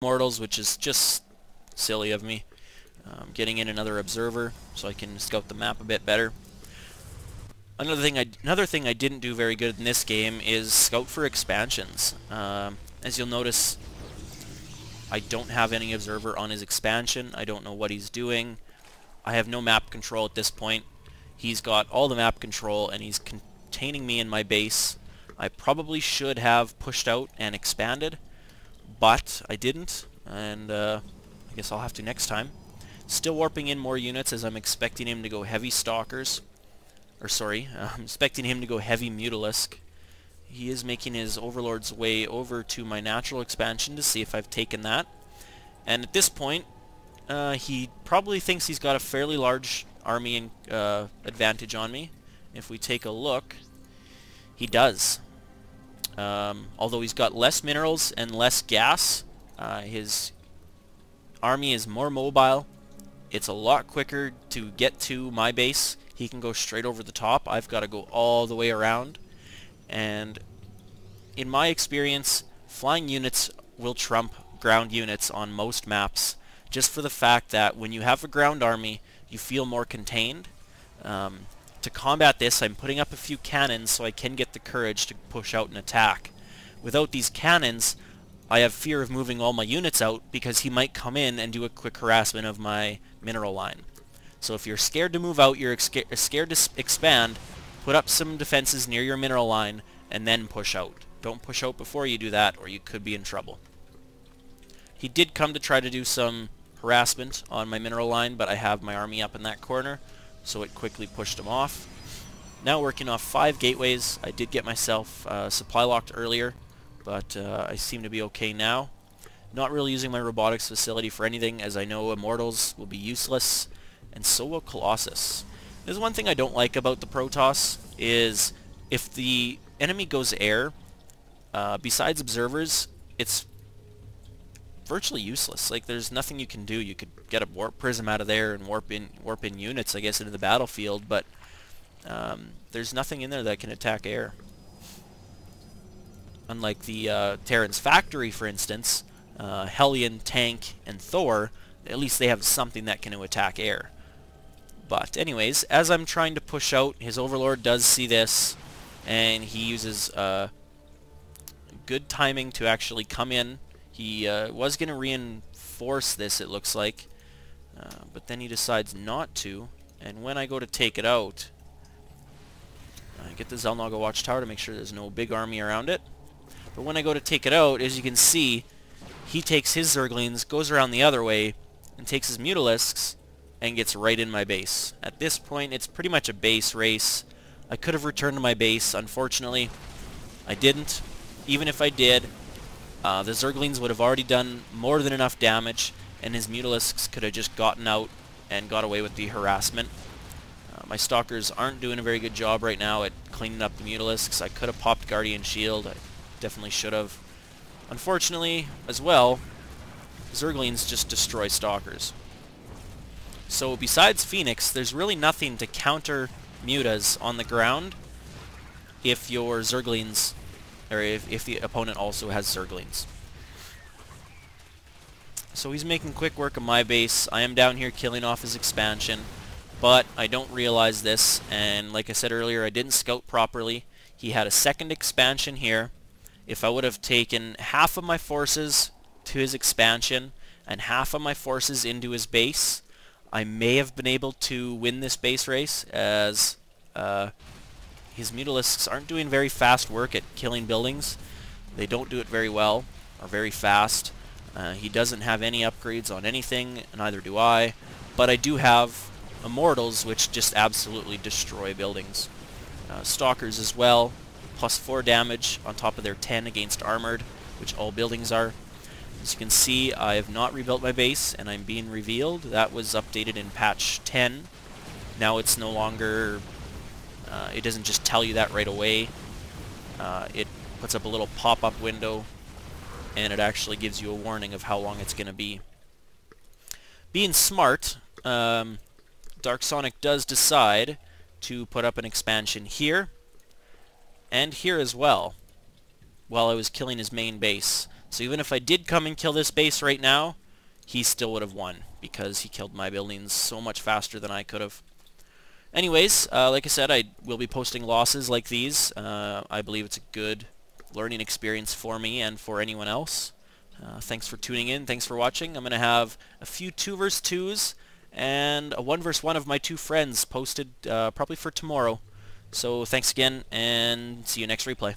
mortals, which is just silly of me. Getting in another observer so I can scout the map a bit better. Another thing I didn't do very good in this game is scout for expansions. As you'll notice, I don't have any observer on his expansion. I don't know what he's doing. I have no map control at this point. He's got all the map control and he's containing me in my base. I probably should have pushed out and expanded, but I didn't, and I guess I'll have to next time. Still warping in more units as I'm expecting him to go heavy stalkers. Or sorry, I'm expecting him to go heavy mutalisk. He is making his overlord's way over to my natural expansion to see if I've taken that. And at this point, he probably thinks he's got a fairly large army advantage on me. If we take a look, he does. Although he's got less minerals and less gas, his army is more mobile. It's a lot quicker to get to my base. He can go straight over the top. I've got to go all the way around. And in my experience, flying units will trump ground units on most maps, just for the fact that when you have a ground army, you feel more contained. To combat this, I'm putting up a few cannons so I can get the courage to push out and attack. Without these cannons, I have fear of moving all my units out because he might come in and do a quick harassment of my mineral line. So if you're scared to move out, you're scared to expand, put up some defenses near your mineral line and then push out. Don't push out before you do that or you could be in trouble. He did come to try to do some harassment on my mineral line, but I have my army up in that corner, so it quickly pushed him off. Now working off 5 gateways. I did get myself supply locked earlier, but I seem to be okay now. Not really using my robotics facility for anything, as I know Immortals will be useless, and so will Colossus. There's one thing I don't like about the Protoss, is if the enemy goes air, besides observers, it's virtually useless. Like, there's nothing you can do. You could get a warp prism out of there and warp in units, I guess, into the battlefield, but there's nothing in there that can attack air. Unlike the Terran's factory, for instance, Hellion, Tank, and Thor, at least they have something that can attack air. But anyways, as I'm trying to push out, his Overlord does see this, and he uses good timing to actually come in. He was going to reinforce this, it looks like, but then he decides not to, and when I go to take it out, I get the Zelnaga Watchtower to make sure there's no big army around it. But when I go to take it out, as you can see, he takes his Zerglings, goes around the other way, and takes his Mutalisks, and gets right in my base. At this point, it's pretty much a base race. I could have returned to my base. Unfortunately, I didn't. Even if I did, the Zerglings would have already done more than enough damage, and his Mutalisks could have just gotten out and got away with the harassment. My Stalkers aren't doing a very good job right now at cleaning up the Mutalisks. I could have popped Guardian Shield. I definitely should have. Unfortunately, as well, Zerglings just destroy Stalkers. So besides Phoenix, there's really nothing to counter Mutas on the ground if your Zerglings, or if the opponent also has Zerglings. So he's making quick work of my base. I am down here killing off his expansion, but I don't realize this, and like I said earlier, I didn't scout properly. He had a second expansion here. If I would have taken half of my forces to his expansion and half of my forces into his base, I may have been able to win this base race, as his Mutalisks aren't doing very fast work at killing buildings. They don't do it very well, or very fast. He doesn't have any upgrades on anything, neither do I, but I do have Immortals, which just absolutely destroy buildings. Stalkers as well, +4 damage on top of their 10 against armored, which all buildings are. As you can see, I have not rebuilt my base, and I'm being revealed. That was updated in patch 10. Now it's no longer, it doesn't just tell you that right away. It puts up a little pop-up window, and it actually gives you a warning of how long it's going to be. Being smart, Dark Sonic does decide to put up an expansion here, and here as well, while I was killing his main base. So even if I did come and kill this base right now, he still would have won because he killed my buildings so much faster than I could have. Anyways, like I said, I will be posting losses like these. I believe it's a good learning experience for me and for anyone else. Thanks for tuning in. Thanks for watching. I'm going to have a few 2 vs 2s and a 1 vs 1 of my 2 friends posted probably for tomorrow. So thanks again, and see you next replay.